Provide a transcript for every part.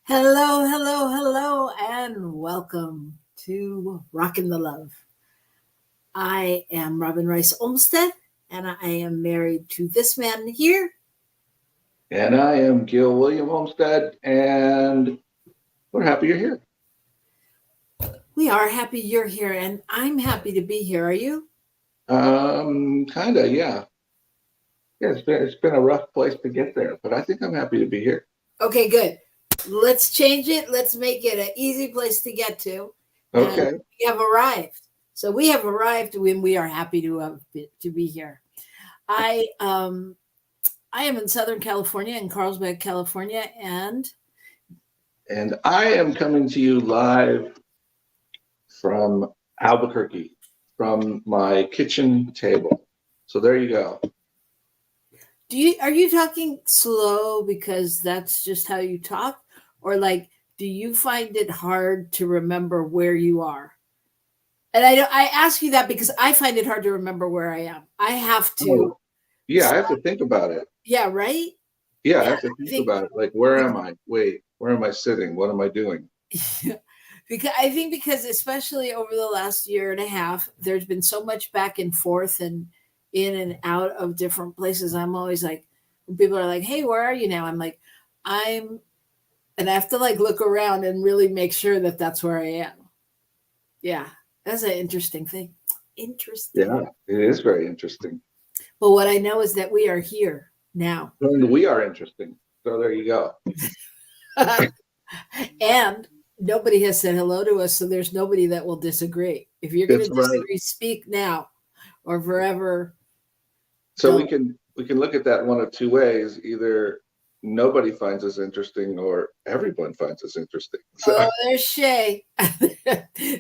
Hello, hello, hello, and welcome to Rockin the Love. I am Robyn Rice Olmsted, and I am married to this man here. And I am Gil William Olmsted, and we're happy you're here. We are happy you're here, and I'm happy to be here. Are you? Kinda, yeah. Yeah, it's been a rough place to get there, but I think I'm happy to be here. Okay, good. Let's change it. Let's make it an easy place to get to. And Okay. we have arrived. So we have arrived when we are happy to be here. I um I am in Southern California, in Carlsbad, California, and And I am coming to you live from Albuquerque, from my kitchen table. So there you go. are you talking slow because that's just how you talk, or like do you find it hard to remember where you are? And I ask you that because I find it hard to remember where I am. I have to. Oh, yeah, I have to think about it. Yeah, right. Yeah, I Yeah, have to I think think about it. Like, where am I? Wait, where am I sitting? What am I doing? because especially over the last year and a half, there's been so much back and forth and in and out of different places. I'm always like, when people are like, "Hey, where are you now?" I'm like, I'm, and I have to like look around and really make sure that that's where I am. Yeah, that's an interesting thing. Interesting. Yeah, it is very interesting. But what I know is that we are here now. And we are interesting. So there you go. And nobody has said hello to us, so there's nobody that will disagree. If you're going It's to right. disagree, speak now or forever. So Don't. we can look at that one of two ways. Either nobody finds us interesting or everyone finds us interesting. Oh, So there's Shay.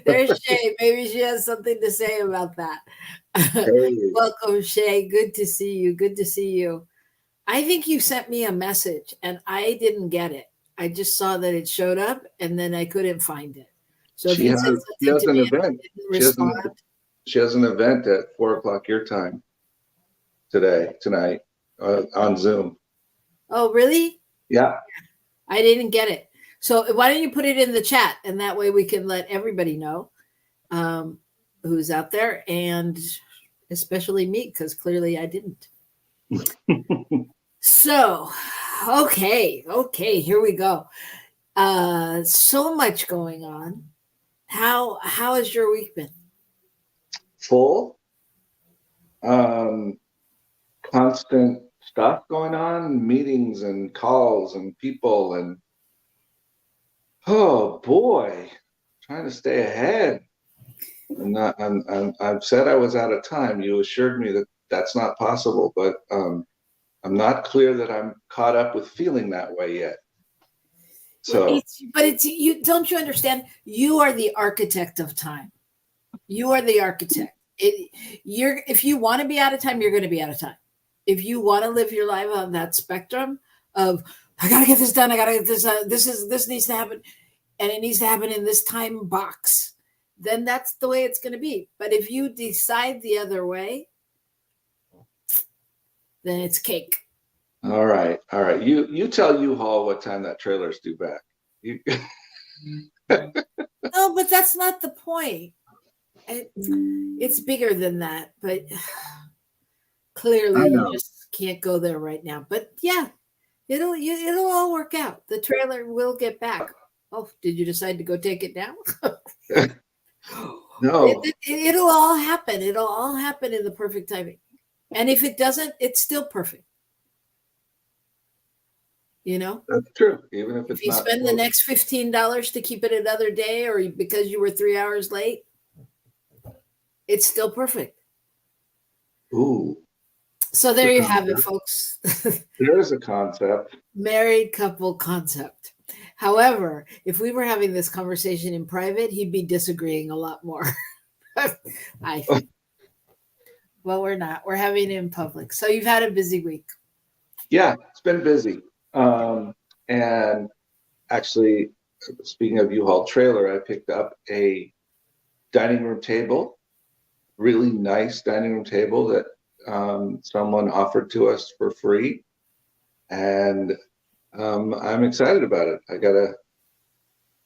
There's Shay. Maybe she has something to say about that. hey, Welcome, Shay. Good to see you. Good to see you. I think you sent me a message and I didn't get it. I just saw that it showed up and then I couldn't find it. So if she you has said she something has to an me and event. I didn't She has respond, an she has an event at 4 o'clock your time tonight on Zoom. oh, really? Yeah. I didn't get it. So why don't you put it in the chat and that way we can let everybody know um, who's out there and especially me because clearly I didn't. So, okay, here we go. So much going on. How has your week been? Full. Um, Constant stuff going on, meetings and calls and people and oh boy, trying to stay ahead. I've said I was out of time. You assured me that that's not possible, but I'm not clear that I'm caught up with feeling that way yet. Well, So, it's you. Don't you understand? You are the architect of time. You are the architect. You're if you want to be out of time, you're going to be out of time. If you want to live your life on that spectrum of I got to get this done, I got to get this. This needs to happen, and it needs to happen in this time box. Then that's the way it's going to be. But if you decide the other way, then it's cake. all right. You tell U-Haul what time that trailer's due back. You, No, but that's not the point. It's bigger than that. But I clearly, you know. just can't go there right now. But yeah, it'll all work out. The trailer will get back. Oh, did you decide to go take it down? No, It'll all happen. It'll all happen in the perfect timing. And if it doesn't, it's still perfect. You know, that's true. Even if if it's you not spend the close. next $15 to keep it another day, or because you were 3 hours late, it's still perfect. Ooh, So it's a there you have it, concept. folks. There is a concept. Married couple concept. However, if we were having this conversation in private, he'd be disagreeing a lot more. I think. Well, we're not. We're having it in public. So you've had a busy week. Yeah, it's been busy. And actually, speaking of U-Haul trailer, I picked up a dining room table, really nice dining room table that someone offered to us for free, and I'm excited about it. I gotta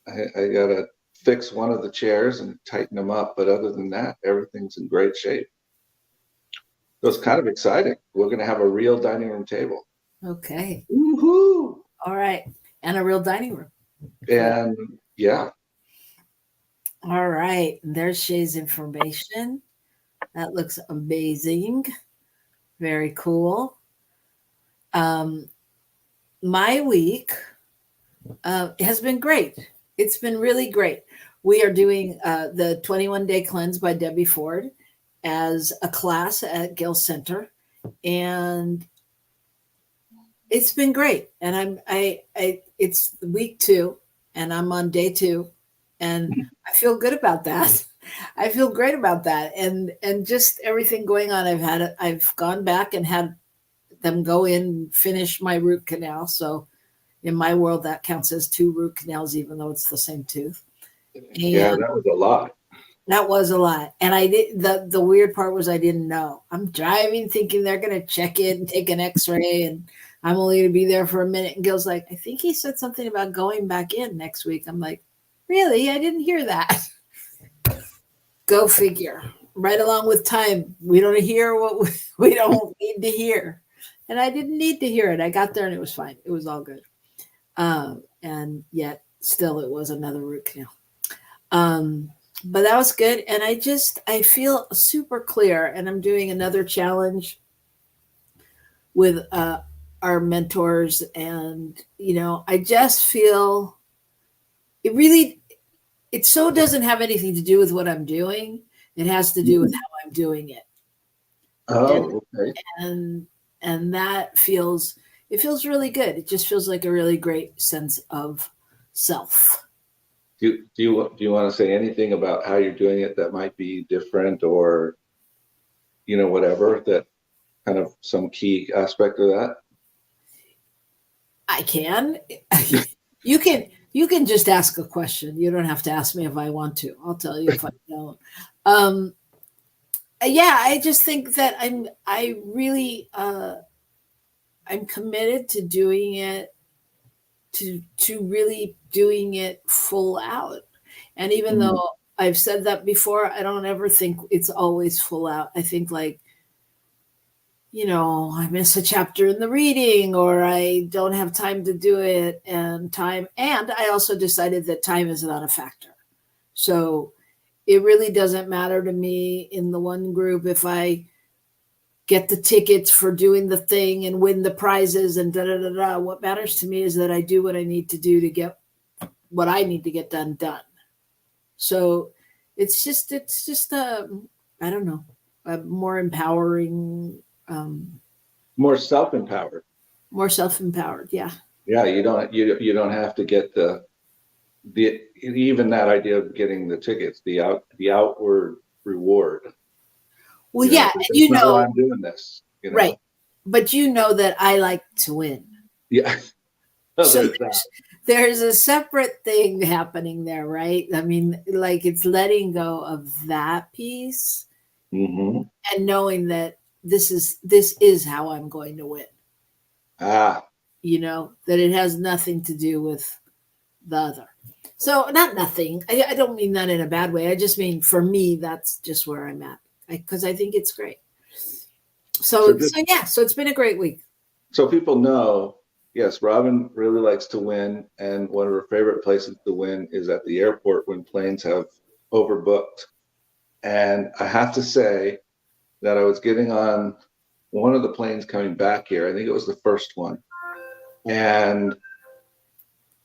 I gotta fix one of the chairs and tighten them up, but other than that, everything's in great shape. So it's kind of exciting. We're gonna have a real dining room table. Okay. Woohoo! All right. And a real dining room. And yeah, All right. There's Shay's information. That looks amazing. Very cool. My week has been great. It's been really great. We are doing the 21-day cleanse by Debbie Ford as a class at Gil Center, and it's been great. And it's week 2, and I'm on day 2, and I feel good about that. I feel great about that, and just everything going on. I've gone back and had them go in and finish my root canal. So in my world, that counts as 2 root canals, even though it's the same tooth. yeah, And that was a lot. that was a lot. And I did the weird part was I didn't know. I'm driving thinking they're gonna check it and take an x-ray, and I'm only gonna be there for a minute. And Gil's like, I think he said something about going back in next week. I'm like, really? I didn't hear that. Go figure. Right along with time. We don't hear what we don't need to hear. And I didn't need to hear it. I got there and it was fine. It was all good. And yet still it was another root canal. But that was good. And I feel super clear. And I'm doing another challenge with our mentors. And, I just feel it so doesn't have anything to do with what I'm doing. It has to do with how I'm doing it. Oh, okay. And that feels really good. It just feels like a really great sense of self. Do you want to say anything about how you're doing it that might be different, or whatever, that kind of some key aspect of that? I can. You can just ask a question. You don't have to ask me if I want to. I'll tell you if I don't. Yeah, I just think that I'm committed to doing it, to really doing it full out. And even though I've said that before, I don't ever think it's always full out. I think I miss a chapter in the reading, or I don't have time to do it, and I also decided that time is not a factor. So it really doesn't matter to me in the one group if I get the tickets for doing the thing and win the prizes and da da da da. What matters to me is that I do what I need to do to get what I need to get done. So it's just I don't know, a more empowering, More self-empowered. more self-empowered. Yeah. Yeah, you don't have to get the even that idea of getting the tickets, the outward reward. Well, yeah, and why I'm doing this, right. But that I like to win. Yeah. So there's a separate thing happening there, right? I mean, like, it's letting go of that piece and knowing that this is how I'm going to win. That it has nothing to do with the other. So not nothing. I don't mean that in a bad way. I just mean, for me, that's just where I'm at, because I think it's great. So it's been a great week. So people know, yes, Robyn really likes to win, and one of her favorite places to win is at the airport when planes have overbooked. And I have to say that I was getting on one of the planes coming back here. I think it was the first one. And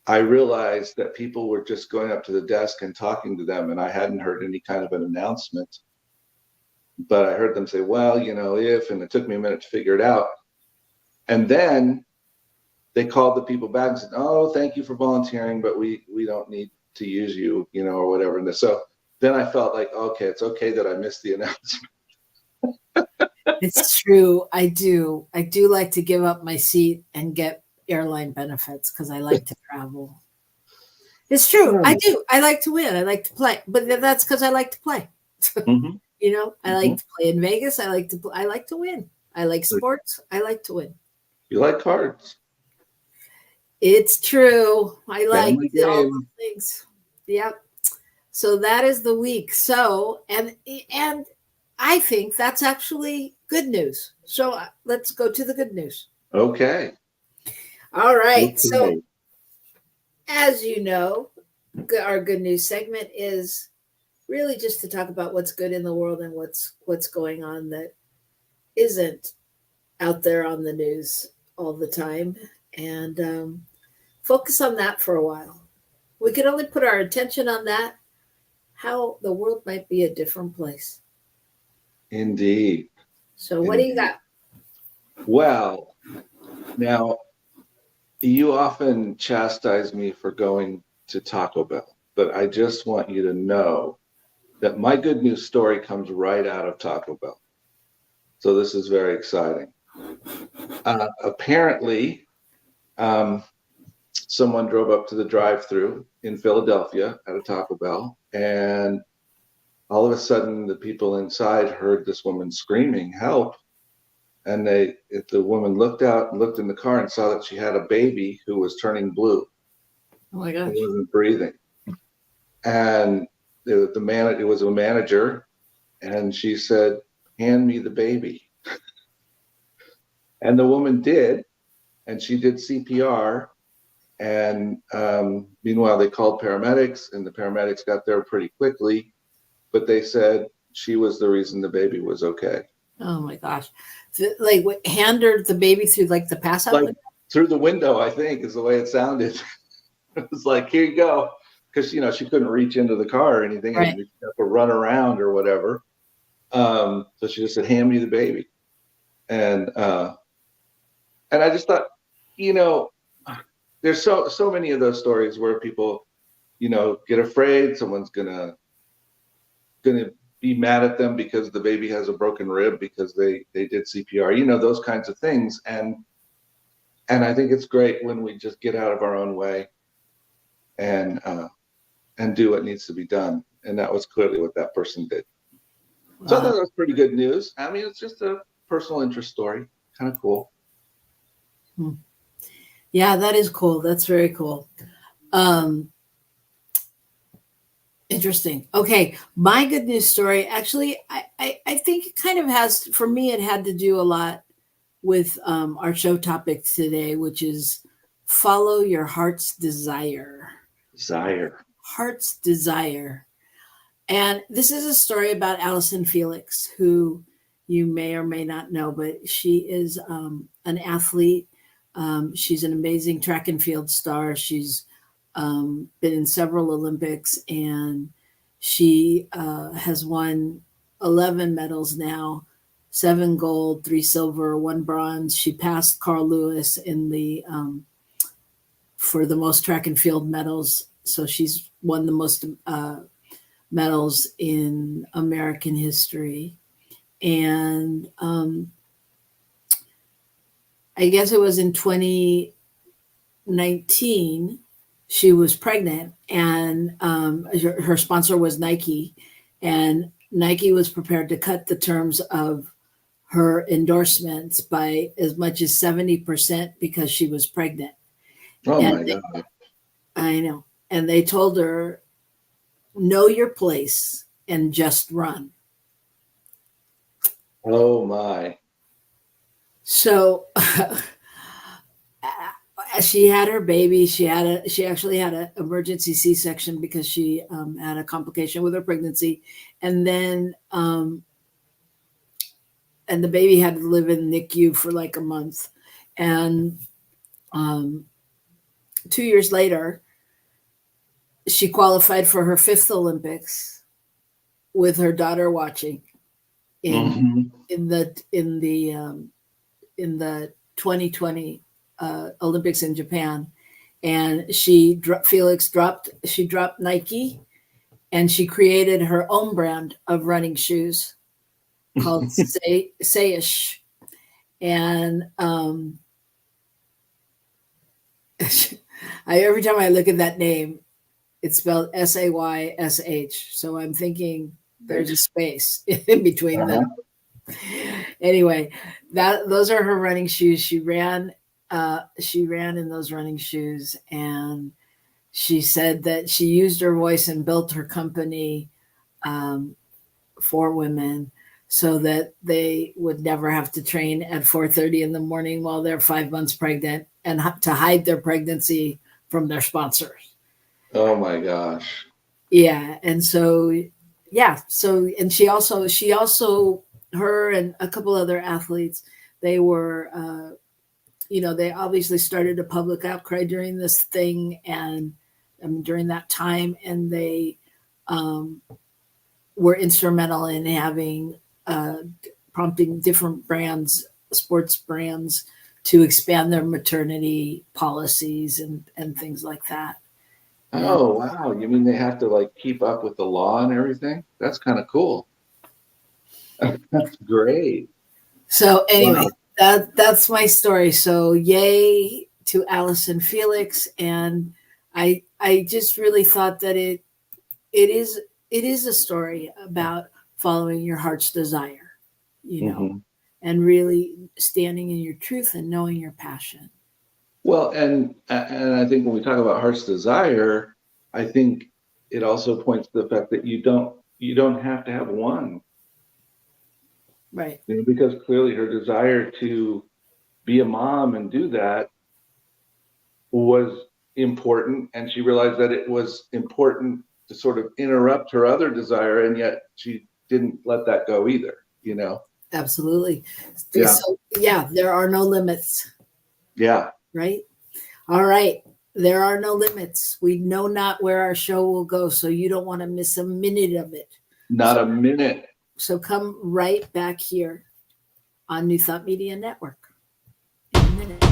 I realized that people were just going up to the desk and talking to them, and I hadn't heard any kind of an announcement. But I heard them say, well, if, and it took me a minute to figure it out. And then they called the people back and said, oh, thank you for volunteering, but we don't need to use you, or whatever. And so then I felt like, okay, it's okay that I missed the announcement. It's true. I do like to give up my seat and get airline benefits because I like to travel. It's true. I do. I like to win. I like to play, but that's because I like to play. I like to play in Vegas. I like to win. I like sports. I like to win. You like cards? It's true. I like Family all game. those things. Yep. So that is the week. So and I think that's actually good news. So let's go to the good news. Okay. All right. So Okay. as you know, our good news segment is really just to talk about what's good in the world and what's going on that isn't out there on the news all the time, and focus on that for a while. We could only put our attention on that, how the world might be a different place. Indeed. So what do you Indeed. got? Well, now you often chastise me for going to Taco Bell, but I just want you to know that my good news story comes right out of Taco Bell. So this is very exciting. Apparently, um, someone drove up to the drive-through in Philadelphia at a Taco Bell, and all of a sudden, the people inside heard this woman screaming, "Help!" And the woman looked out and looked in the car and saw that she had a baby who was turning blue Oh my and gosh. wasn't breathing. And it was a manager, and she said, "Hand me the baby." And the woman did, and she did CPR. And meanwhile, they called paramedics, and the paramedics got there pretty quickly. But they said she was the reason the baby was okay. Oh my gosh. Like what, hand her the baby through like the pass out Like window? through the window, I think, is the way it sounded. It was like, "Here you go," because she couldn't reach into the car or anything, and Right. you have to run around or whatever. So she just said, "Hand me the baby," and I just thought, you know, there's so many of those stories where people, get afraid someone's gonna be mad at them because the baby has a broken rib because they did CPR, those kinds of things, and I think it's great when we just get out of our own way and do what needs to be done, and that was clearly what that person did. So I thought that was pretty good news. I mean, it's just a personal interest story, kind of cool. Yeah, that is cool. That's very cool. Um, Interesting. Okay, my good news story. Actually, I think it kind of has, for me, it had to do a lot with our show topic today, which is follow your heart's desire. Desire. Heart's desire. And this is a story about Allison Felix, who you may or may not know, but she is an athlete. She's an amazing track and field star. She's been in several Olympics, and she has won 11 medals now, 7 gold, 3 silver, 1 bronze. She passed Carl Lewis in the for the most track and field medals. So she's won the most medals in American history. And I guess it was in 2019 she was pregnant, and her sponsor was Nike, and Nike was prepared to cut the terms of her endorsements by as much as 70% because she was pregnant. Oh And my God. I know. And they told her, know your place and just run. Oh my. So she had her baby. She actually had an emergency C-section because she had a complication with her pregnancy, and then and the baby had to live in NICU for like a month, and 2 years later, she qualified for her 5th Olympics with her daughter watching in Mhm. in the in the in the 2020 Olympics in Japan, and Felix dropped Nike, and she created her own brand of running shoes called Sayish, and every time I look at that name, it's spelled Saysh. So I'm thinking there's a space in between them. Anyway, those are her running shoes. She ran She ran in those running shoes, and she said that she used her voice and built her company um, for women so that they would never have to train at 4:30 in the morning while they're 5 months pregnant and to hide their pregnancy from their sponsors. Oh my gosh. Yeah. And so, yeah. So, and she also, her and a couple other athletes, they were, they obviously started a public outcry during this thing and during that time. And they were instrumental in having, prompting different brands, sports brands, to expand their maternity policies and things like that. Oh, wow. You mean they have to like keep up with the law and everything? That's kind of cool. That's great. So anyway, Wow. that's my story. So yay to Alice and Felix. And I just really thought that it is a story about following your heart's desire, Mhm. and really standing in your truth and knowing your passion. Well, and I think when we talk about heart's desire, I think it also points to the fact that you don't have to have one, Right. because clearly her desire to be a mom and do that was important, and she realized that it was important to sort of interrupt her other desire, and yet she didn't let that go either. Absolutely. Yeah. So yeah, there are no limits. Yeah. Right. All right. There are no limits. We know not where our show will go, so you don't want to miss a minute of it. Not a minute. So come right back here on New Thought Media Network in a minute.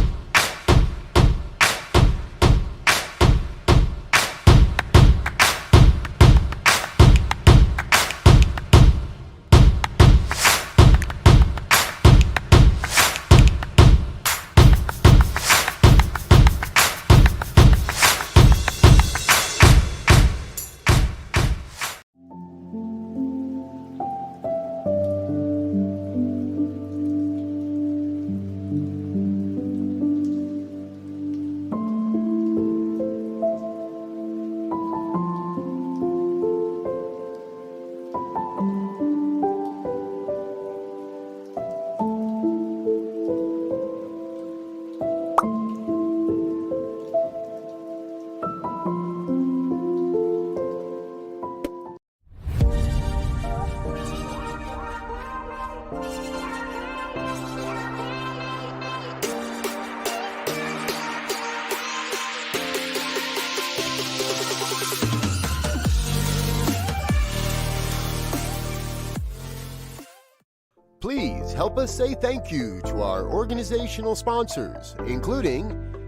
Please help us say thank you to our organizational sponsors, including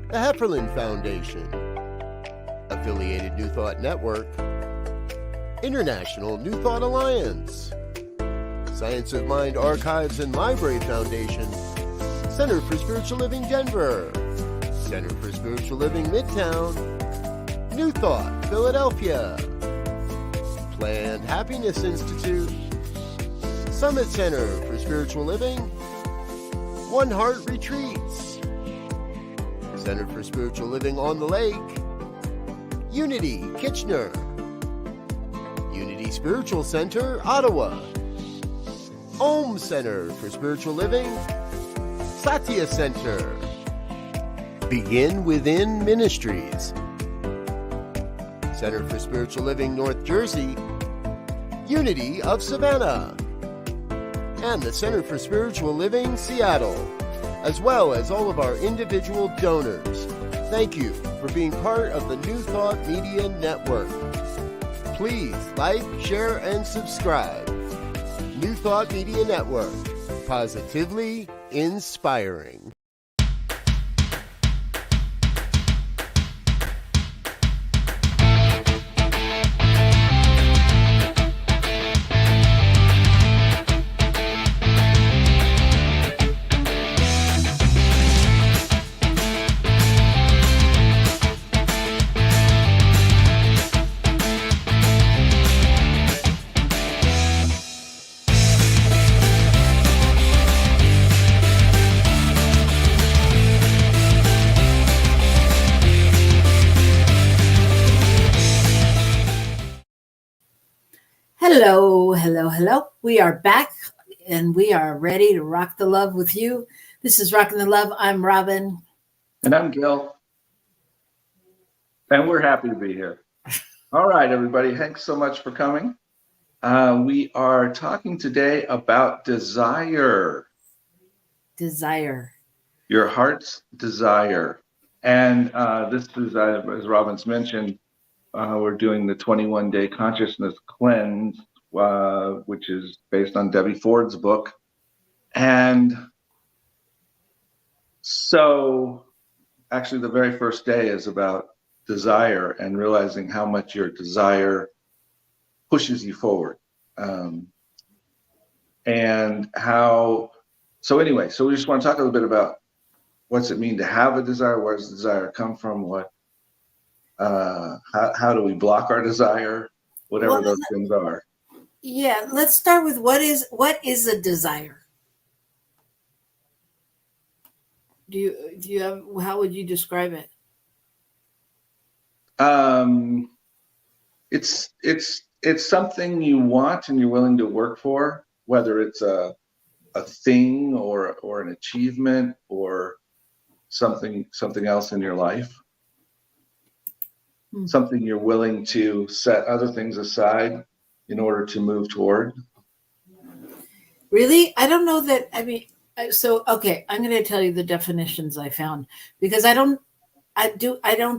the Hefferland Foundation, Affiliated New Thought Network, International New Thought Alliance, Science of Mind Archives and Library Foundation, Center for Spiritual Living Denver, Center for Spiritual Living Midtown, New Thought Philadelphia, Planned Happiness Institute, Summit Center for Spiritual Living, One Heart Retreats, Center for Spiritual Living on the Lake, Unity Kitchener, Unity Spiritual Center Ottawa, Om Center for Spiritual Living, Satya Center, Begin Within Ministries, Center for Spiritual Living North Jersey, Unity of Savannah, and the Center for Spiritual Living Seattle, as well as all of our individual donors. Thank you for being part of the New Thought Media Network. Please like, share, and subscribe. New Thought Media Network, positively inspiring. Hello, hello, hello. We are back and we are ready to rock the love with you. This is Rockin the Love. I'm Robyn. And I'm Gil. And we're happy to be here. All right, everybody. Thanks so much for coming. We are talking today about desire. Desire. Your heart's desire. And this is, as Robyn's mentioned, we're doing the 21-day consciousness cleanse, which is based on Debbie Ford's book. And so actually the very first day is about desire and realizing how much your desire pushes you forward. And how, so anyway, so we just want to talk a little bit about what's it mean to have a desire? Where does desire come from? What, how do we block our desire? Whatever those things are. Yeah, let's start with what is a desire? Do you have, how would you describe it? It's something you want and you're willing to work for, whether it's a thing or an achievement or something else in your life. Something you're willing to set other things aside in order to move toward. Really? I don't know that. I mean, so, okay, I'm going to tell you the definitions I found, because I don't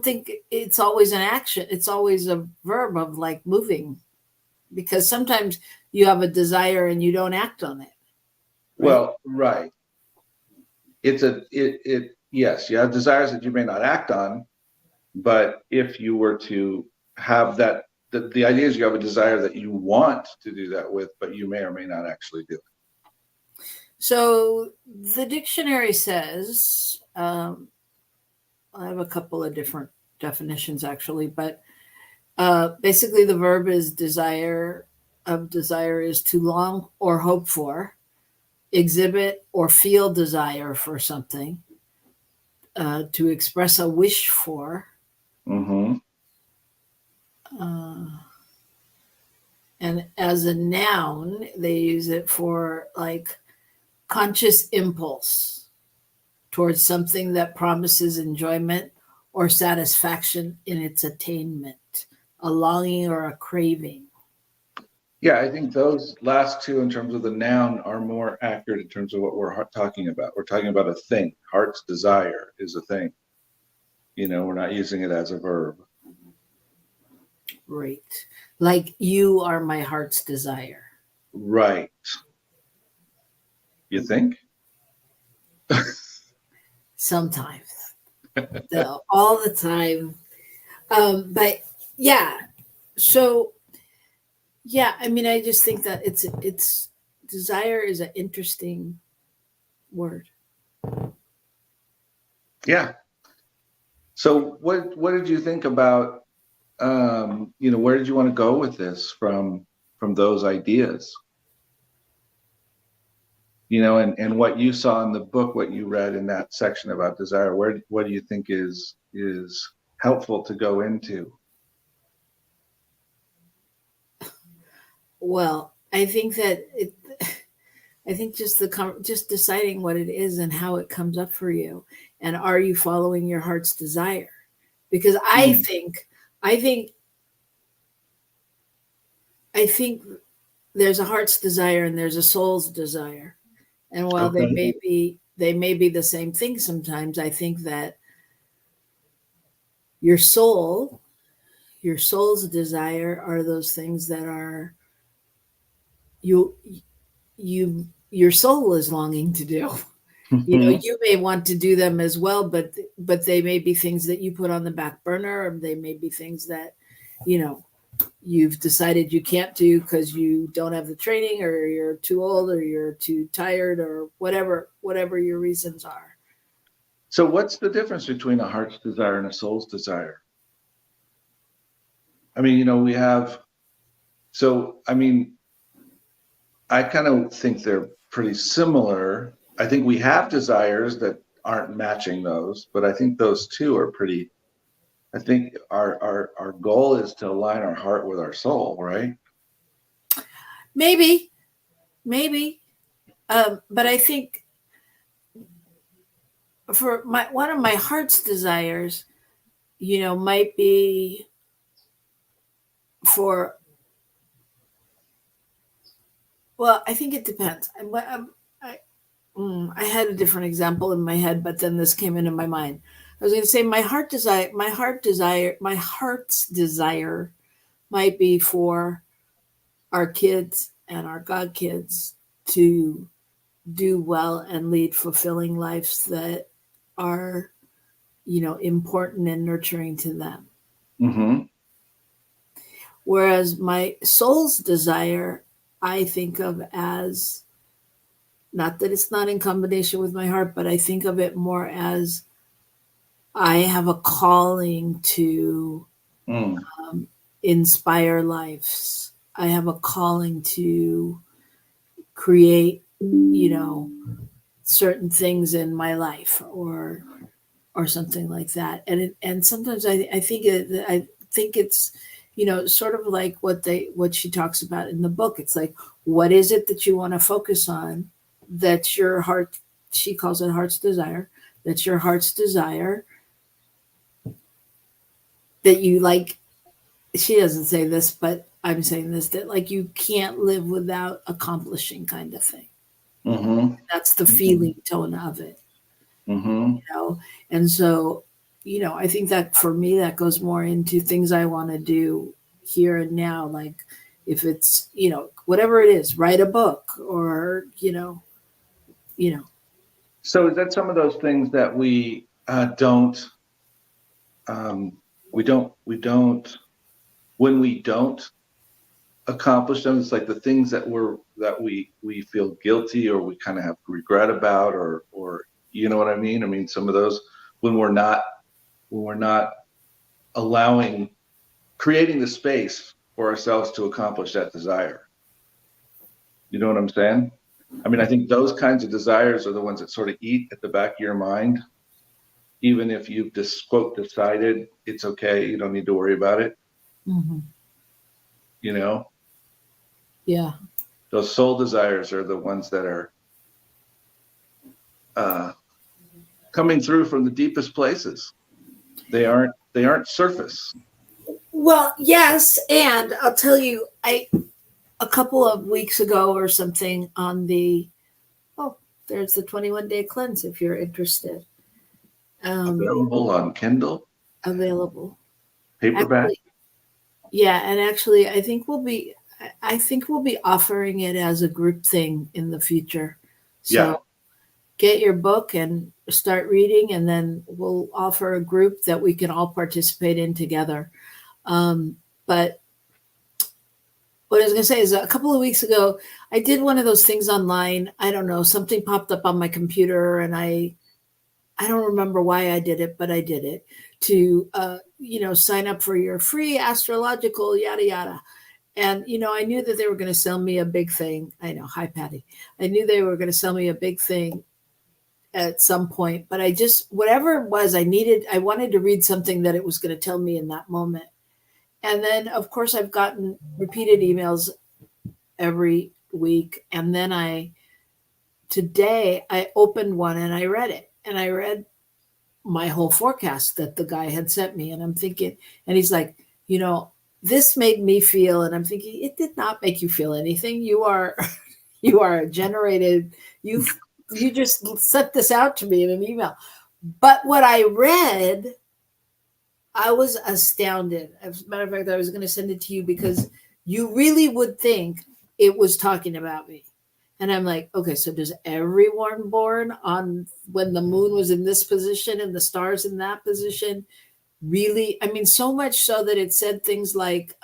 think it's always an action. It's always a verb of like moving, because sometimes you have a desire and you don't act on it. Right? Well, right. Yes, you have desires that you may not act on, but if you were to have that, the idea is you have a desire that you want to do that with, but you may or may not actually do it. So the dictionary says, I have a couple of different definitions actually, but basically the verb is desire is to long or hope for, exhibit or feel desire for something, to express a wish for. Mm-hmm. And as a noun, they use it for like conscious impulse towards something that promises enjoyment or satisfaction in its attainment, a longing or a craving. Yeah, I think those last two in terms of the noun are more accurate in terms of what we're talking about. We're talking about a thing. Heart's desire is a thing. You know, we're not using it as a verb. Right. Like you are my heart's desire. Right. You think? Sometimes. So, all the time. But yeah. So yeah, I mean, I just think that it's desire is an interesting word. Yeah. So what did you think about, where did you want to go with this from those ideas? You know, and what you saw in the book, what you read in that section about desire, what do you think is helpful to go into? Well, I think that just deciding what it is and how it comes up for you, and are you following your heart's desire? Because I think there's a heart's desire and there's a soul's desire, and while they may be the same thing sometimes, I think that your soul's desire are those things that are your soul is longing to do. You know, you may want to do them as well, but they may be things that you put on the back burner, or they may be things that, you know, you've decided you can't do because you don't have the training, or you're too old, or you're too tired, or whatever your reasons are. So what's the difference between a heart's desire and a soul's desire? I mean, you know, I kind of think they're pretty similar. I think we have desires that aren't matching those, but I think those two are pretty. I think our goal is to align our heart with our soul, right? maybe, but I think for one of my heart's desires, might be for. Well, I think it depends. I had a different example in my head, but then this came into my mind. I was going to say my heart's desire might be for our kids and our godkids to do well and lead fulfilling lives that are, important and nurturing to them. Mm-hmm. Whereas my soul's desire, I think of as, not that it's not in combination with my heart, but I think of it more as I have a calling to inspire lives. I have a calling to create, certain things in my life or something like that. And sometimes I think it's, sort of like what she talks about in the book. It's like, what is it that you want to focus on? That's your heart. She calls it heart's desire. That's your heart's desire. That you like, she doesn't say this, but I'm saying this, that like you can't live without accomplishing kind of thing. Mm-hmm. That's the feeling tone of it. Mm-hmm. And so, I think that for me, that goes more into things I want to do here and now. Like if it's, whatever it is, write a book or, So is that some of those things that we don't, when we don't accomplish them, it's like the things that we feel guilty or we kind of have regret about, or you know what I mean? I mean, some of those when we're not creating the space for ourselves to accomplish that desire. You know what I'm saying? I mean, I think those kinds of desires are the ones that sort of eat at the back of your mind, even if you've just quote decided it's okay, you don't need to worry about it. Mm-hmm. Yeah. Those soul desires are the ones that are coming through from the deepest places. They aren't surface. Well, yes, and I'll tell you, a couple of weeks ago or something on there's the 21-day cleanse if you're interested. Available on Kindle. Available. Paperback. Actually, yeah, and actually, I think we'll be offering it as a group thing in the future. So get your book and start reading, and then we'll offer a group that we can all participate in together. But what I was going to say is a couple of weeks ago, I did one of those things online. I don't know, something popped up on my computer and I don't remember why I did it, but I did it to, sign up for your free astrological yada, yada. And, I knew that they were going to sell me a big thing. I know. Hi, Patty. I knew they were going to sell me a big thing at some point, but whatever it was, I wanted to read something that it was going to tell me in that moment. And then, of course, I've gotten repeated emails every week. And then today I opened one and I read it. And I read my whole forecast that the guy had sent me. And I'm thinking, and he's like, this made me feel, and I'm thinking, it did not make you feel anything. You are generated. You just sent this out to me in an email. But what I read, I was astounded. As a matter of fact, I was going to send it to you because you really would think it was talking about me. And I'm like, okay, so does everyone born on when the moon was in this position and the stars in that position really? I mean, so much so that it said things like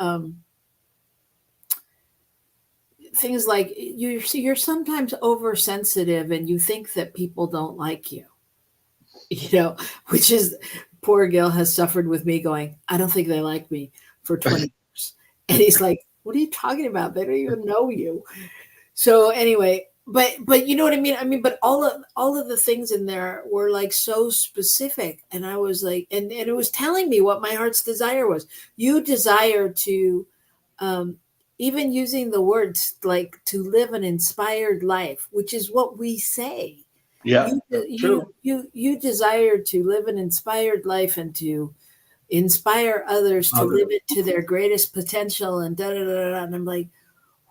you're sometimes oversensitive and you think that people don't like you, which is, poor Gil has suffered with me going, I don't think they like me for 20 years. And he's like, what are you talking about? They don't even know you. So anyway, but you know what I mean? I mean, but all of the things in there were like so specific. And I was like, and it was telling me what my heart's desire was. You desire to even using the words like to live an inspired life, which is what we say. Yeah, true. You desire to live an inspired life and to inspire others to live it to their greatest potential and da da da da. And I'm like,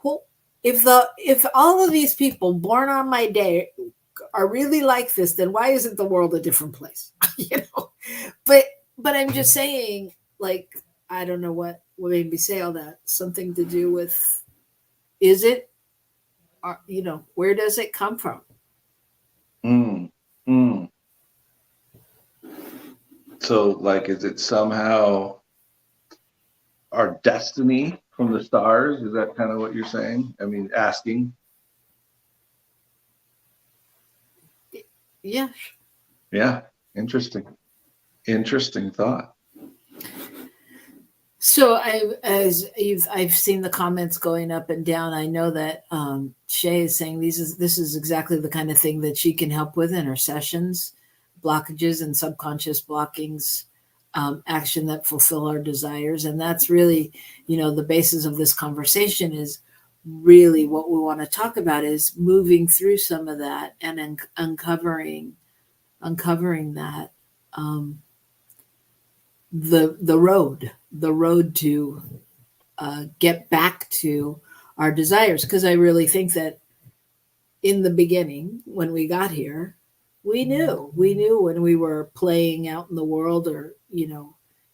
well, if all of these people born on my day are really like this, then why isn't the world a different place? But I'm just saying, like, I don't know what made me say all that. Something to do with, is it, where does it come from? So, like, is it somehow our destiny from the stars? Is that kind of what you're saying? I mean, asking. Yeah. Yeah. Interesting thought. So I've seen the comments going up and down. I know that Shay is saying this is exactly the kind of thing that she can help with in her sessions, blockages and subconscious blockings, action that fulfill our desires. And that's really, the basis of this conversation is really what we want to talk about is moving through some of that and uncovering that, the road to get back to our desires. Because I really think that in the beginning, when we got here, we knew when we were playing out in the world or,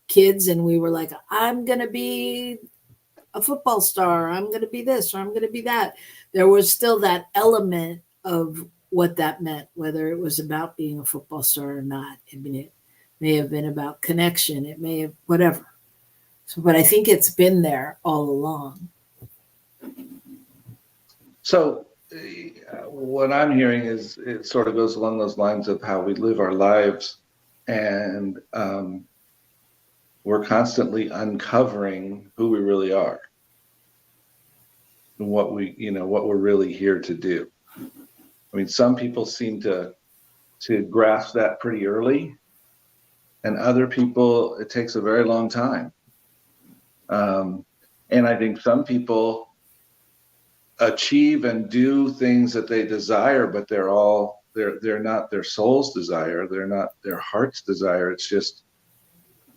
kids, and we were like, I'm going to be a football star. I'm going to be this, or I'm going to be that. There was still that element of what that meant, whether it was about being a football star or not. I mean, it may have been about connection. It may have whatever. So, but I think it's been there all along. So what I'm hearing is it sort of goes along those lines of how we live our lives, and we're constantly uncovering who we really are and what we're really here to do. I mean, some people seem to grasp that pretty early, and other people, it takes a very long time. And I think some people achieve and do things that they desire, but they're not their soul's desire. They're not their heart's desire. It's just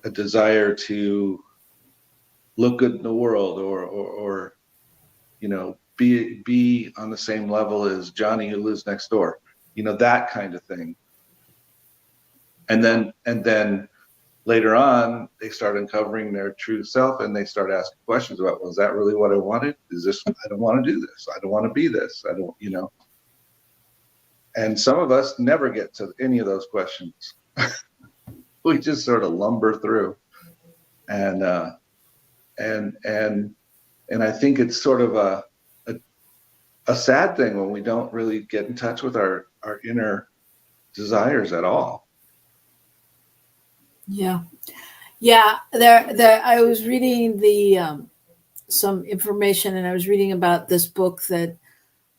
a desire to look good in the world or be on the same level as Johnny who lives next door, that kind of thing. And then later on, they start uncovering their true self, and they start asking questions about, well, is that really what I wanted? Is this, I don't want to do this. I don't want to be this. I don't, And some of us never get to any of those questions. We just sort of lumber through. And I think it's sort of a sad thing when we don't really get in touch with our inner desires at all. Yeah. There. I was reading some information, and I was reading about this book that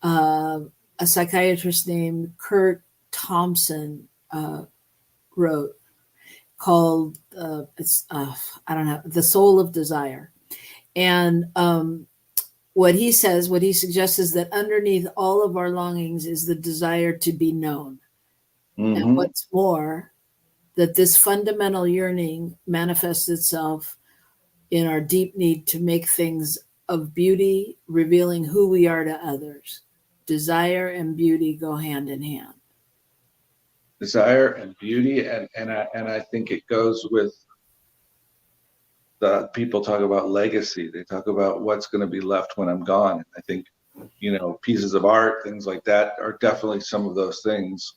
a psychiatrist named Kurt Thompson wrote, called I don't know, The Soul of Desire. And what he suggests is that underneath all of our longings is the desire to be known. Mm-hmm. And what's more, that this fundamental yearning manifests itself in our deep need to make things of beauty, revealing who we are to others. Desire and beauty go hand in hand. Desire and beauty, and I think it goes with the people talk about legacy. They talk about what's going to be left when I'm gone. I think, pieces of art, things like that are definitely some of those things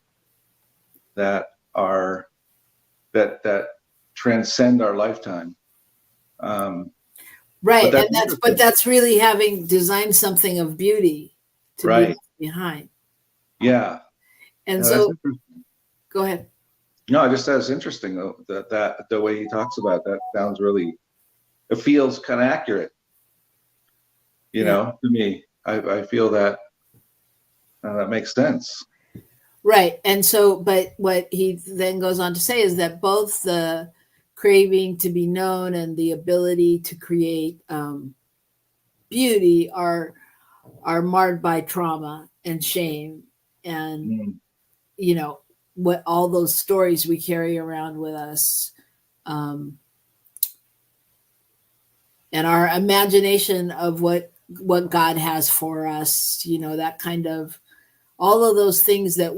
that are that transcend our lifetime. Right, but that's really having designed something of beauty to be behind. Yeah, and so go ahead. No, I just said it's interesting though that the way he talks about that sounds really. It feels kind of accurate. To me, I feel that that makes sense. Right. And so, but what he then goes on to say is that both the craving to be known and the ability to create beauty are marred by trauma and shame and you know what all those stories we carry around with us, um, and our imagination of what God has for us, you know, that kind of all of those things that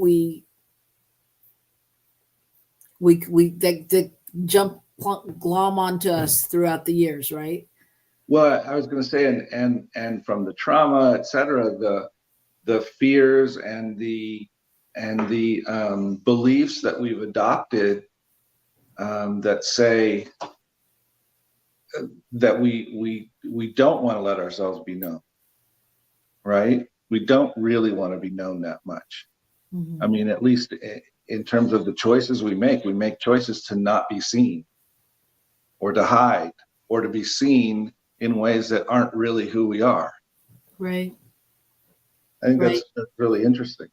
that jump glom onto us throughout the years, right? Well, I was going to say, and from the trauma, et cetera, the fears and the beliefs that we've adopted, that say that we don't want to let ourselves be known, right? We don't really want to be known that much. Mm-hmm. I mean, at least in terms of the choices we make choices to not be seen, or to hide, or to be seen in ways that aren't really who we are. Right. I think Right. that's really interesting.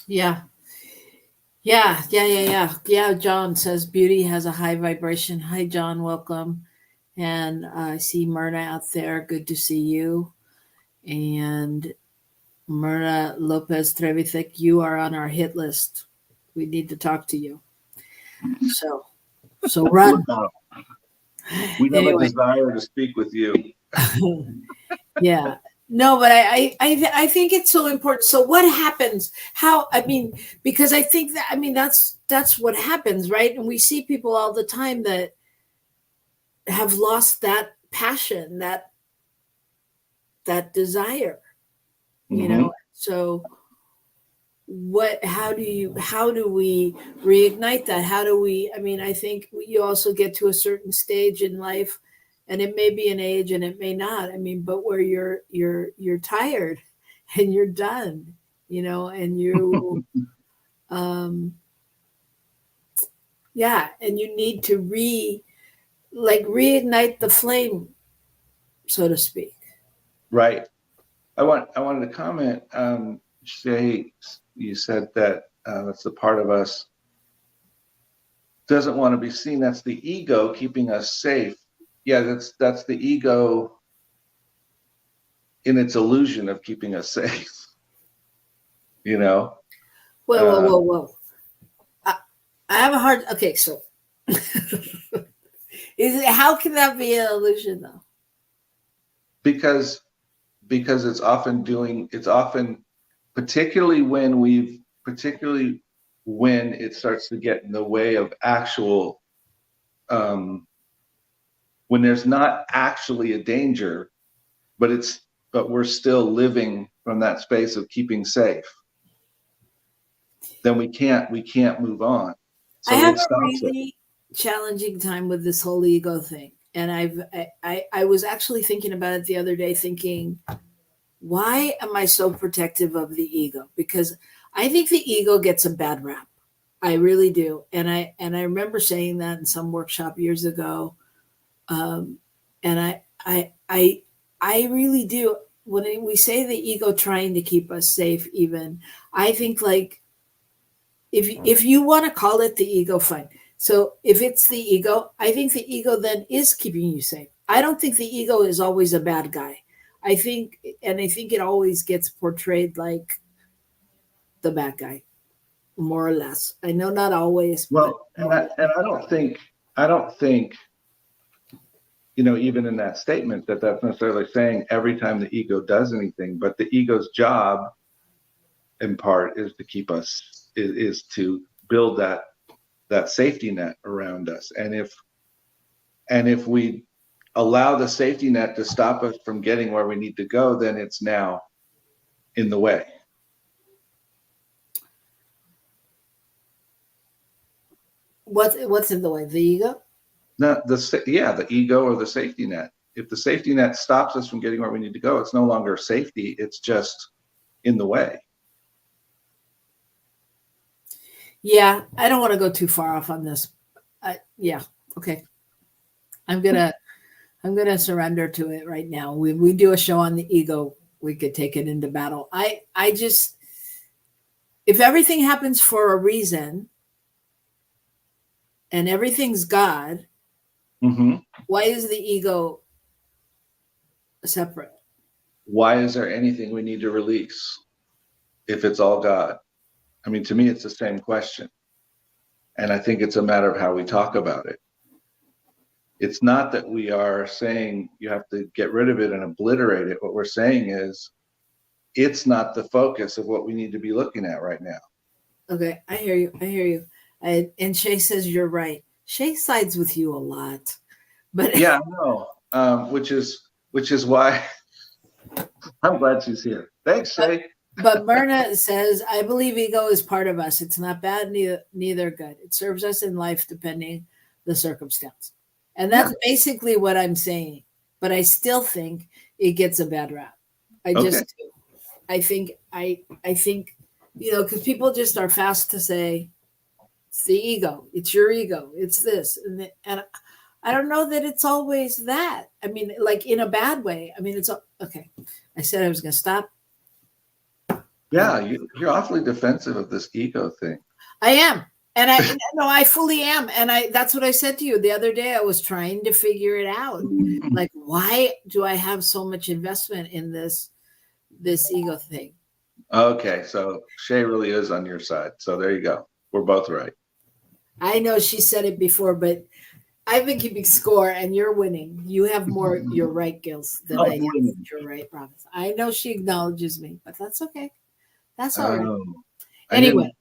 Yeah. John says beauty has a high vibration. Hi, John. Welcome. And I see Myrna out there. Good to see you. And Myrna Lopez Trevithick, you are on our hit list. We need to talk to you. So run. We have Anyway. a desire to speak with you. Yeah. No, but I think it's so important. So what happens? Because I think that's what happens, right? And we see people all the time that have lost that passion, that desire, you know? So how do we reignite that? I think you also get to a certain stage in life, and it may be an age and it may not. But where you're tired and you're done, you know, and you, and you need to reignite the flame, so to speak. Right. I wanted to comment. Shay, you said that that's the part of us doesn't want to be seen. That's the ego keeping us safe. Yeah, that's the ego in its illusion of keeping us safe. You know. Whoa. I have a hard. Okay, so how can that be an illusion though? Because it's often particularly when it starts to get in the way of actual, when there's not actually a danger, but we're still living from that space of keeping safe, then we can't move on. So I have a really challenging time with this whole ego thing. And I was actually thinking about it the other day, thinking, why am I so protective of the ego? Because I think the ego gets a bad rap. I really do. And I remember saying that in some workshop years ago. And I really do. When we say the ego trying to keep us safe, even, I think like, if you want to call it the ego, fine. So if it's the ego, I think the ego then is keeping you safe. I don't think the ego is always a bad guy. I think it always gets portrayed like the bad guy, more or less. I know not always. Well, and I don't think, you know, even in that statement that's necessarily saying every time the ego does anything, but the ego's job in part is to keep us, is to build that safety net around us. And if we allow the safety net to stop us from getting where we need to go, then it's now in the way. What's in the way? The ego? No, the ego or the safety net. If the safety net stops us from getting where we need to go, it's no longer safety, it's just in the way. Yeah, I don't want to go too far off on this. Yeah, okay. I'm gonna surrender to it right now. We do a show on the ego, we could take it into battle. I just, if everything happens for a reason and everything's God, why is the ego separate. Why is there anything we need to release if it's all God? I mean, to me, it's the same question. And I think it's a matter of how we talk about it. It's not that we are saying you have to get rid of it and obliterate it. What we're saying is it's not the focus of what we need to be looking at right now. Okay, I hear you. I hear you. And Shay says you're right. Shay sides with you a lot, but Yeah, I know. Which is why I'm glad she's here. Thanks, Shay. But Myrna says, I believe ego is part of us. It's not bad, neither good. It serves us in life depending the circumstance. And that's basically what I'm saying. But I still think it gets a bad rap. I just do. I think, because people just are fast to say, it's the ego. It's your ego. It's this. And I don't know that it's always that. I mean, like in a bad way. I mean, it's okay. I said I was going to stop. Yeah, you're awfully defensive of this ego thing. I am. And I fully am. And that's what I said to you the other day. I was trying to figure it out. Like, why do I have so much investment in this ego thing? Okay, so Shay really is on your side. So there you go. We're both right. I know she said it before, but I've been keeping score and you're winning. You have more you're right, Gils, than I do. You're right, Robyn. I know she acknowledges me, but that's okay. That's all right. Anyway.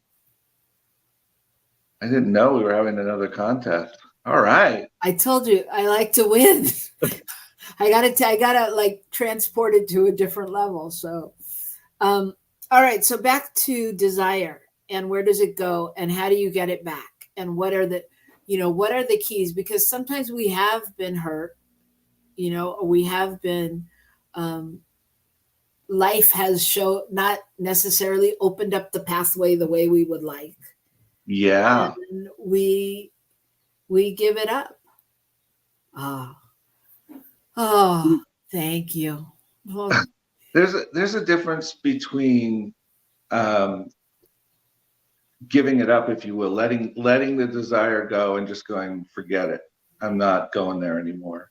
I didn't know we were having another contest. All right. I told you I like to win. I gotta like transport it to a different level. So all right. So back to desire and where does it go and how do you get it back? And what are the keys? Because sometimes we have been hurt, we have been life has not necessarily opened up the pathway the way we would like. Yeah. And we give it up. Oh, thank you. Oh. There's a difference between giving it up, if you will, letting the desire go and just going, forget it. I'm not going there anymore.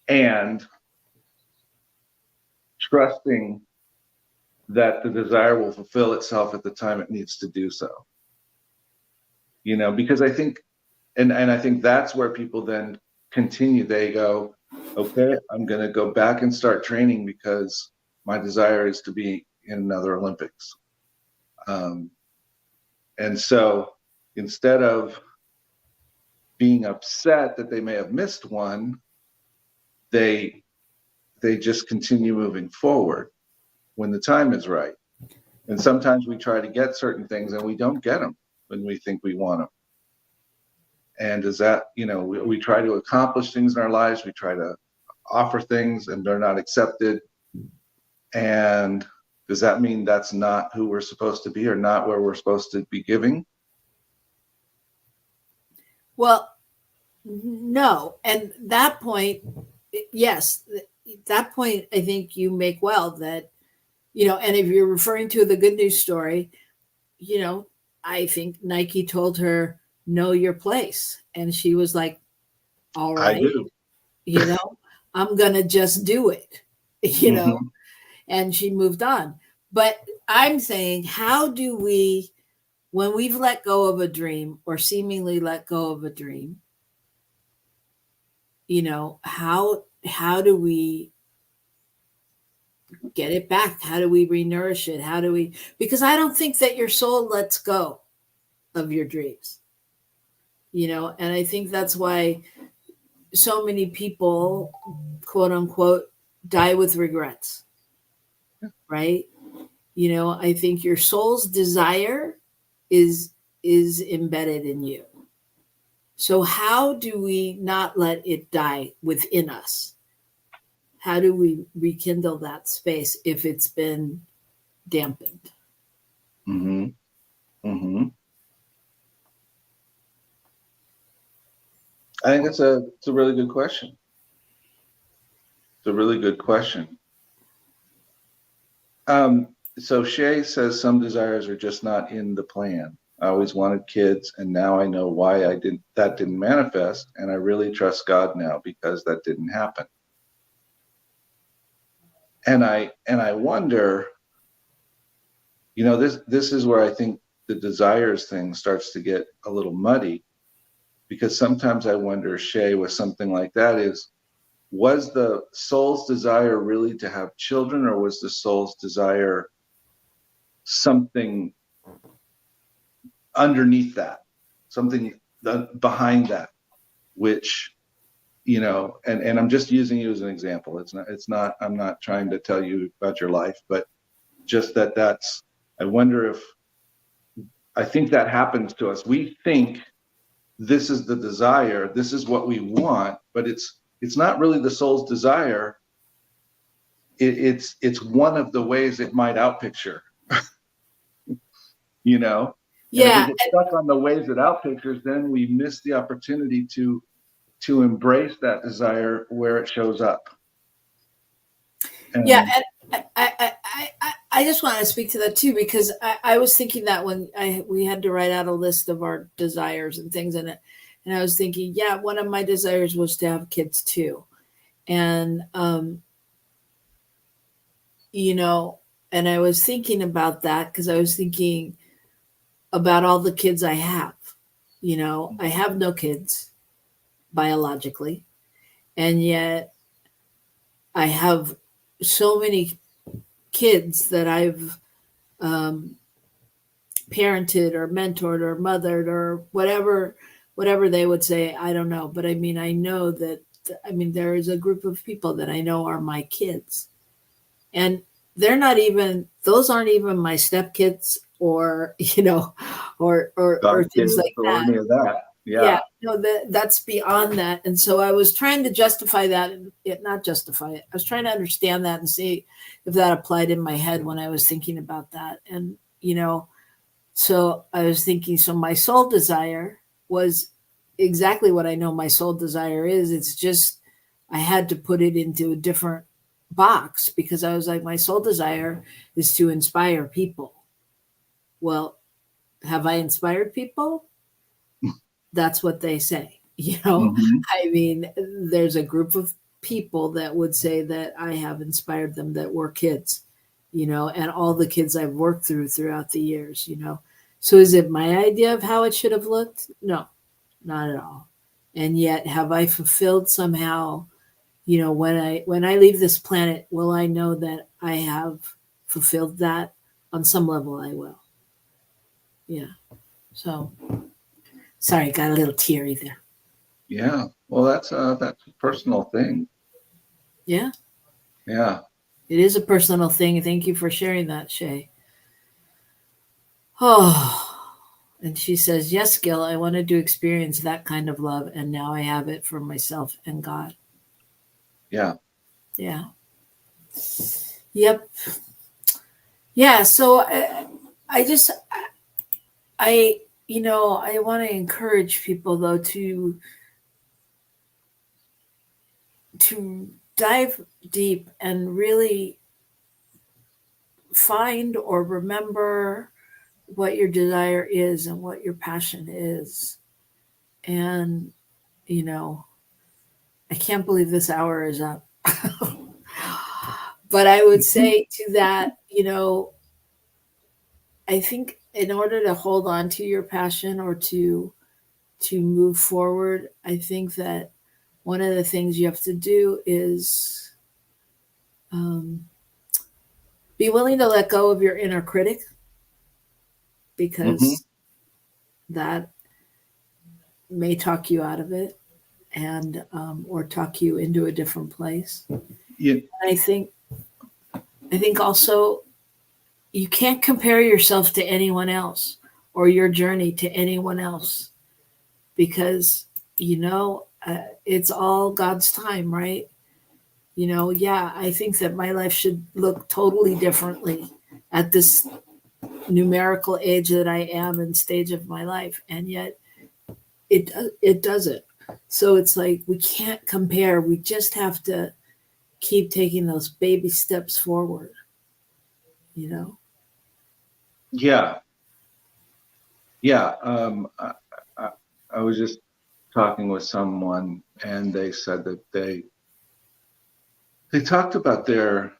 And trusting that the desire will fulfill itself at the time it needs to do so. Because I think, and I think that's where people then continue. They go, okay, I'm going to go back and start training because my desire is to be in another Olympics. And so instead of being upset that they may have missed one, they just continue moving forward when the time is right. And sometimes we try to get certain things and we don't get them when we think we want them. And is that, we try to accomplish things in our lives. We try to offer things and they're not accepted. And does that mean that's not who we're supposed to be or not where we're supposed to be giving? Well, no. And that point, yes, that point, I think you make well that, and if you're referring to the good news story, I think Nike told her, know your place. And she was like, all right, I do. I'm going to just do it, and she moved on. But I'm saying, how do we, when we've let go of a dream or seemingly let go of a dream, how do we get it back? How do we renourish it? Because I don't think that your soul lets go of your dreams, and I think that's why so many people, quote unquote, die with regrets, right? I think your soul's desire is embedded in you. So how do we not let it die within us? How do we rekindle that space if it's been dampened? Mm-hmm. Mm-hmm. I think it's a really good question. It's a really good question. So Shay says some desires are just not in the plan. I always wanted kids, and now I know why that didn't manifest, and I really trust God now because that didn't happen. I wonder, this is where I think the desires thing starts to get a little muddy, because sometimes I wonder, Shay, with something like that, was the soul's desire really to have children, or was the soul's desire something underneath that, something behind that, which, and I'm just using you as an example. It's not, I'm not trying to tell you about your life, but just I wonder if, I think that happens to us. We think this is the desire, this is what we want, but it's not really the soul's desire. It's one of the ways it might outpicture, And Yeah. if we get stuck on the ways it outpictures, then we miss the opportunity to embrace that desire where it shows up. Yeah, and I just want to speak to that too, because I was thinking that when we had to write out a list of our desires and things in it, and I was thinking, yeah, one of my desires was to have kids too, and and I was thinking about that because I was thinking about all the kids I have. I have no kids biologically, and yet I have so many kids that I've parented or mentored or mothered or whatever they would say. I don't know, but I mean, I know that there is a group of people that I know are my kids, and those aren't even my stepkids or or things like or that. any of that. Yeah, no, that's beyond that. And so I was trying to justify that, not justify it. I was trying to understand that and see if that applied in my head when I was thinking about that. And, so I was thinking, so my soul desire was exactly what I know my soul desire is. It's just, I had to put it into a different box because I was like, my soul desire is to inspire people. Well, have I inspired people? That's what they say, Mm-hmm. I mean, there's a group of people that would say that I have inspired them that were kids, and all the kids I've worked throughout the years, So is it my idea of how it should have looked? No, not at all. And yet have I fulfilled somehow, when I leave this planet, will I know that I have fulfilled that? On some level I will. Yeah. So sorry, got a little teary there. Yeah. Well, that's a personal thing. Yeah. Yeah. It is a personal thing. Thank you for sharing that, Shay. Oh, and she says, yes, Gil, I wanted to experience that kind of love, and now I have it for myself and God. Yeah. Yeah. Yep. Yeah. So I want to encourage people though to dive deep and really find or remember what your desire is and what your passion is. And, I can't believe this hour is up. But I would say to that, I think in order to hold on to your passion or to move forward, I think that one of the things you have to do is be willing to let go of your inner critic, because that may talk you out of it and or talk you into a different place. Yeah. I think also you can't compare yourself to anyone else or your journey to anyone else, because it's all God's time, right? I think that my life should look totally differently at this numerical age that I am and stage of my life, and yet it doesn't. So it's like we can't compare. We just have to keep taking those baby steps forward. Yeah. I was just talking with someone, and they said that they talked about their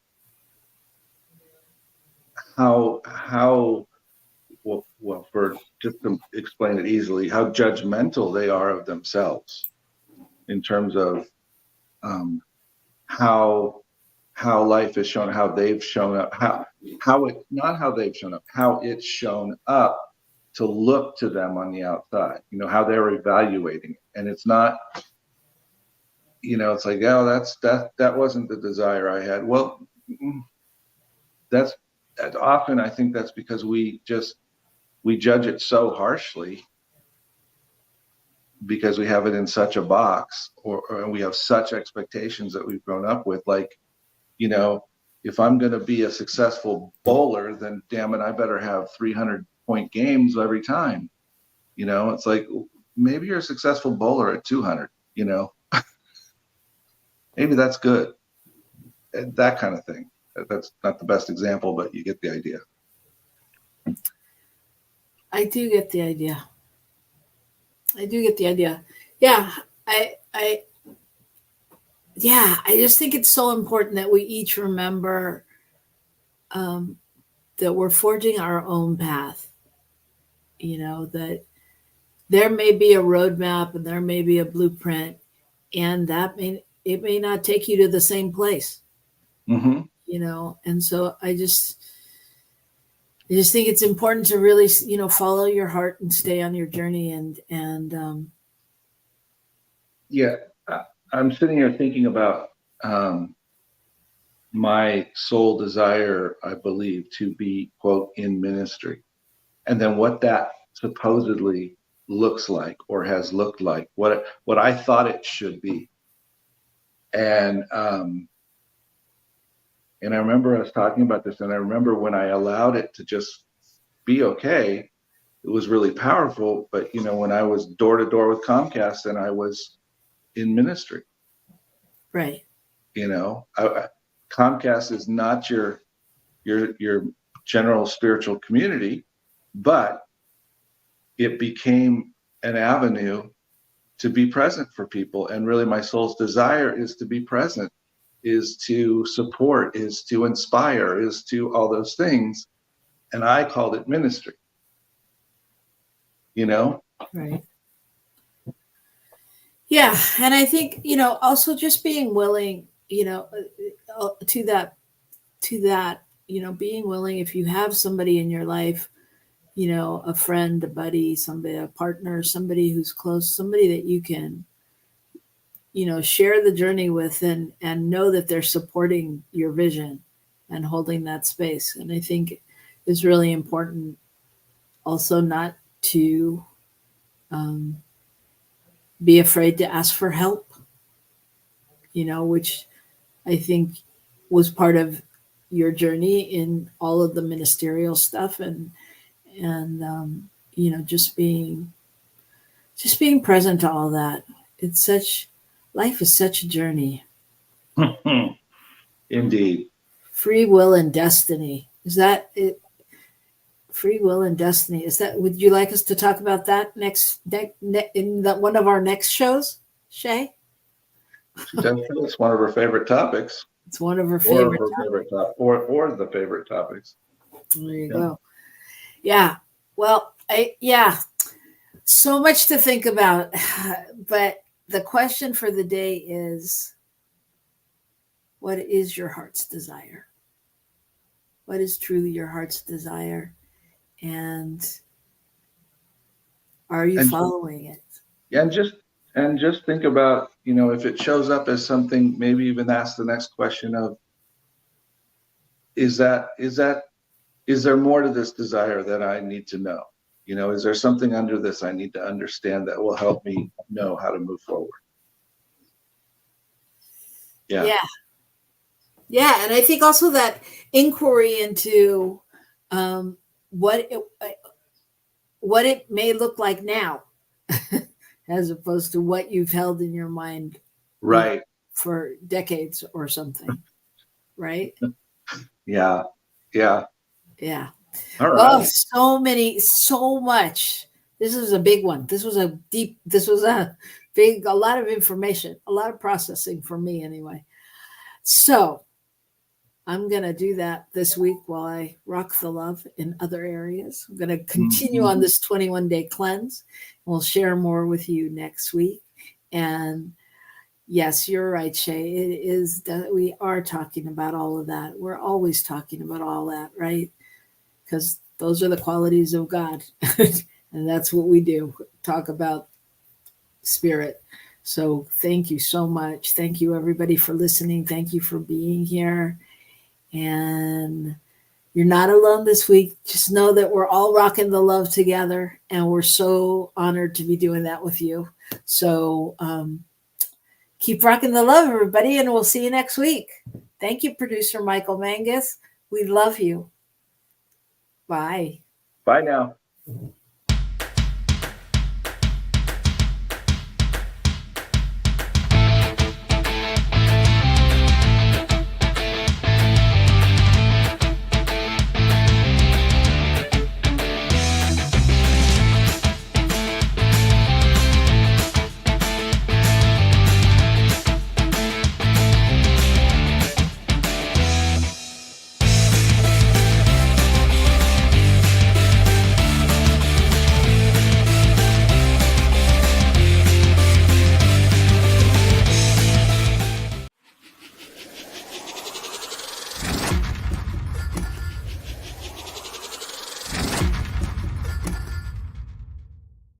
well, for just to explain it easily, how judgmental they are of themselves in terms of how life is shown, how they've shown up, how it, not how they've shown up, how it's shown up to look to them on the outside, how they're evaluating it. And it's not, it's like, oh, that wasn't the desire I had. Well, that's often, I think that's because we judge it so harshly because we have it in such a box, or we have such expectations that we've grown up with. Like, if I'm going to be a successful bowler, then damn it, I better have 300-point games every time. It's like, maybe you're a successful bowler at 200, maybe that's good. That kind of thing. That's not the best example, but you get the idea. I do get the idea. Yeah. I just think it's so important that we each remember that we're forging our own path. That there may be a roadmap and there may be a blueprint, and it may not take you to the same place. Mm-hmm. And so I just think it's important to really, follow your heart and stay on your journey. Yeah, I'm sitting here thinking about my sole desire, I believe, to be, quote, in ministry, and then what that supposedly looks like or has looked like, what I thought it should be. And I remember us talking about this, and I remember when I allowed it to just be okay, it was really powerful. But when I was door to door with Comcast, and I was in ministry, right? Comcast is not your general spiritual community, but it became an avenue to be present for people. And really, my soul's desire is to be present, is to support, is to inspire, is to all those things. And I called it ministry, Right. Yeah. And I think, also just being willing, to that, being willing, if you have somebody in your life, a friend, a buddy, somebody, a partner, somebody who's close, somebody that you can, share the journey with, and know that they're supporting your vision and holding that space. And I think it's really important also not to be afraid to ask for help, which I think was part of your journey in all of the ministerial stuff, and just being present to all that. Life is such a journey. Indeed. Free will and destiny. Is that it? Free will and destiny. Is that? Would you like us to talk about that next in one of our next shows, Shay? It's one of her favorite topics. It's one of her favorite or the favorite topics. There you go. Yeah. Well, so much to think about, but the question for the day is, what is your heart's desire? What is truly your heart's desire? And are you following it? Yeah, and just think about, if it shows up as something, maybe even ask the next question of, is there more to this desire that I need to know? Is there something under this I need to understand that will help me know how to move forward? Yeah. And I think also that inquiry into what it may look like now, as opposed to what you've held in your mind, right, for decades or something, right? Yeah. All right. Oh, so much. This is a big one. This was a lot of information, a lot of processing for me anyway. So I'm going to do that this week while I rock the love in other areas. I'm going to continue on this 21-day cleanse. We'll share more with you next week. And yes, you're right, Shay. It is that we are talking about all of that. We're always talking about all that, right? Because those are the qualities of God. And that's what we do, talk about spirit. So thank you so much. Thank you, everybody, for listening. Thank you for being here. And you're not alone this week. Just know that we're all rocking the love together. And we're so honored to be doing that with you. So keep rocking the love, everybody. And we'll see you next week. Thank you, producer Michael Mangus. We love you. Bye. Bye now.